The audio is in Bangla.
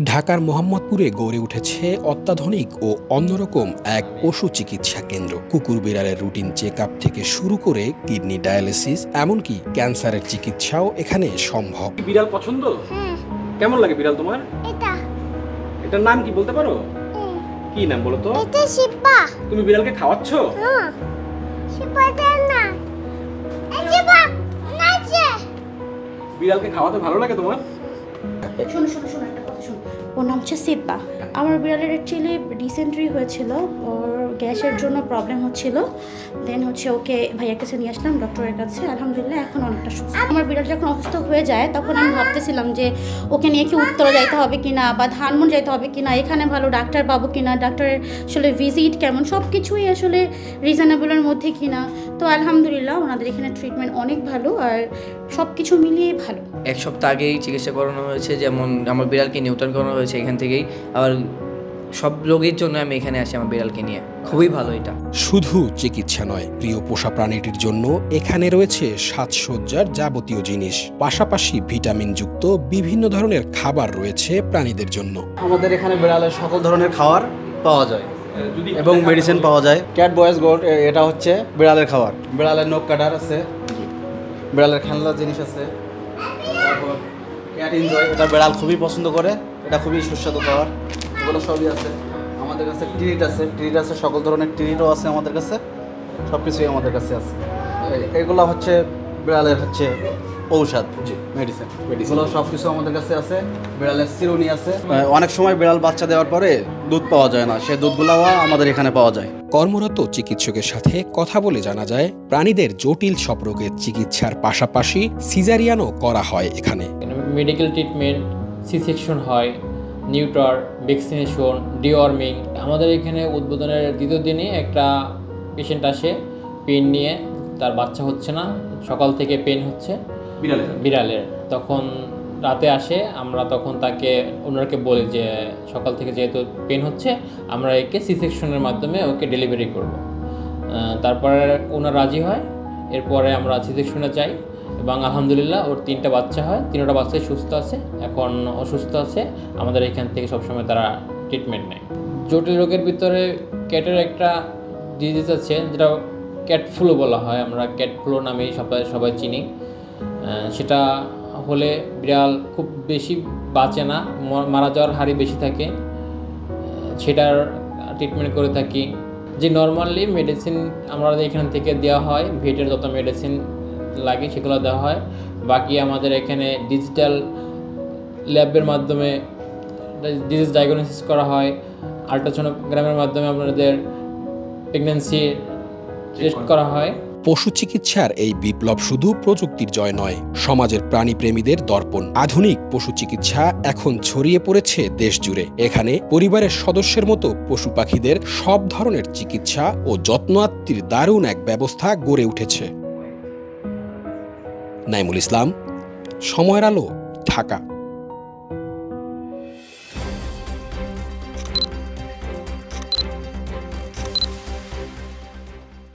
ঢাকার মোহাম্মদপুরে গড়ে উঠেছে অত্যাধুনিক ও অন্যরকম এক পশু চিকিৎসা কেন্দ্র। কুকুর বিড়ালের রুটিন চেক আপ থেকে শুরু করে কিডনি ডায়ালিসিস, এমনকি ক্যান্সারের চিকিৎসাও এখানে সম্ভব। বিড়াল পছন্দ? কেমন লাগে বিড়াল তোমার? এটার নাম কি বলতে পারো? কি নাম বলো তো? এটা শিবা। তুমি বিড়ালকে খাওয়াচ্ছো? হ্যাঁ, শিবাটার না। এই শিবা নাচে। বিড়ালকে খাওয়াতে ভালো লাগে তোমার? শোনো একটা কথা শোনো। ওর নাম হচ্ছে সিব্বা। আমার বিড়ালের অ্যাকচুয়ালি রিসেন্টলি হয়েছিল, ওর গ্যাসের জন্য প্রবলেম হচ্ছিল। দেন হচ্ছে ওকে ভাইয়ার কাছে নিয়ে আসলাম ডক্টরের কাছে। আলহামদুলিল্লাহ এখন অনেকটা সুস্থ। আমার বিড়াল যখন অসুস্থ হয়ে যায় তখন আমি ভাবতেছিলাম যে ওকে নিয়ে কি উত্তরা যাইতে হবে কিনা বা ধানমন্ডি যাইতে হবে কিনা, এখানে ভালো ডাক্তার পাবো কিনা, ডাক্তারের আসলে ভিজিট কেমন, সব কিছুই আসলে রিজনেবলের মধ্যে কিনা। তো আলহামদুলিল্লাহ ওনাদের এখানে ট্রিটমেন্ট অনেক ভালো আর সব কিছু মিলিয়ে ভালো। এক সপ্তাহ আগেই চিকিৎসা করানো হয়েছে, যেমন আমার বিড়ালকে নিউটন করানো হয়েছে এখান থেকেই। আবার সব রোগীর জন্য আমি এখানে আসি আমার বিড়ালকে নিয়ে। খুবই ভালো এটা। শুধু চিকিৎসা নয়, প্রিয় পোষা প্রাণীটির জন্য এখানে রয়েছে সাজসজ্জার যাবতীয় জিনিস, পাশাপাশি ভিটামিনযুক্ত বিভিন্ন ধরনের খাবার রয়েছে প্রাণীদের জন্য। আমাদের এখানে বিড়ালের সকল ধরনের খাবার পাওয়া যায় এবং মেডিসিন পাওয়া যায়। ক্যাট বয়েস গোল্ড এটা হচ্ছে বিড়ালের খাবার। বিড়ালের নখ কাটার আছে, বিড়ালের খেলনার জিনিস আছে। তারপর ক্যাট এনজয়, এটা বিড়াল খুবই পছন্দ করে, এটা খুবই সুস্বাদু খাবার। এগুলো সবই আছে আমাদের কাছে। ট্রিট আছে, সকল ধরনের ট্রিটও আছে আমাদের কাছে। সব কিছুই আমাদের কাছে আছে। এগুলো হচ্ছে বিড়ালের হচ্ছে ঔষধ, মেডিসিন, এগুলো সব কিছু আমাদের কাছে আছে। বিড়ালের চিরুনি আছে। অনেক সময় বিড়াল বাচ্চা দেওয়ার পরে দুধ পাওয়া যায় না, সেই দুধগুলোও আমাদের এখানে পাওয়া যায়। কর্মরত চিকিৎসকের সাথে কথা বলে জানা যায়, প্রাণীদের জটিল সব রোগের চিকিৎসার পাশাপাশি সিজারিয়ানও করা হয় এখানে। মেডিকেল ট্রিটমেন্ট, সি সেকশন হয়, নিউটার, ভ্যাকসিনেশন, ডিওয়ার্মিং। আমাদের এখানে উদ্বোধনের দ্বিতীয় দিনে একটা পেশেন্ট আসে পেন নিয়ে, তার বাচ্চা হচ্ছে না, সকাল থেকে পেন হচ্ছে বিড়ালের। তখন রাতে আসে, আমরা তখন ওনাকে বলি যে সকাল থেকে যেহেতু পেন হচ্ছে আমরা একে সি সেকশনের মাধ্যমে ওকে ডেলিভারি করব। তারপরে ওনার রাজি হয়, এরপরে আমরা সি সেকশনে যাই এবং আলহামদুলিল্লাহ ওর 3টা বাচ্চা হয়। 3টা বাচ্চাই সুস্থ আছে, এখন অসুস্থ আছে। আমাদের এখান থেকে সবসময় তারা ট্রিটমেন্ট নেয়। জটিল রোগের ভিতরে ক্যাটের একটা ডিজিজ আছে যেটা ক্যাট ফ্লু বলা হয়, আমরা ক্যাট ফ্লু নামেই সবাই চিনি। সেটা হলে বিড়াল খুব বেশি বাঁচে না, মারা যাওয়ার হারই বেশি থাকে। সেটার ট্রিটমেন্ট করে থাকি। যে নর্মালি মেডিসিন আমাদের এখান থেকে দেওয়া হয়, ভেটের যত মেডিসিন লাগে সেগুলো দেওয়া হয়। বাকি আমাদের এখানে ডিজিটাল ল্যাবের মাধ্যমে ডিজিজ ডায়াগনোসিস করা হয়। আল্ট্রাসোনোগ্রামের মাধ্যমে আপনাদের প্রেগন্যান্সি টেস্ট করা হয়। পশু চিকিৎসার এই বিপ্লব শুধু প্রযুক্তির জয় নয়, সমাজের প্রাণীপ্রেমীদের দর্পণ। আধুনিক পশু চিকিৎসা এখন ছড়িয়ে পড়েছে দেশ জুড়ে। এখানে পরিবারের সদস্যের মতো পশু পাখিদের সব ধরনের চিকিৎসা ও যত্ন আত্মীর দারুণ এক ব্যবস্থা গড়ে উঠেছে। নাইমুল ইসলাম, সময়ের আলো, ঢাকা।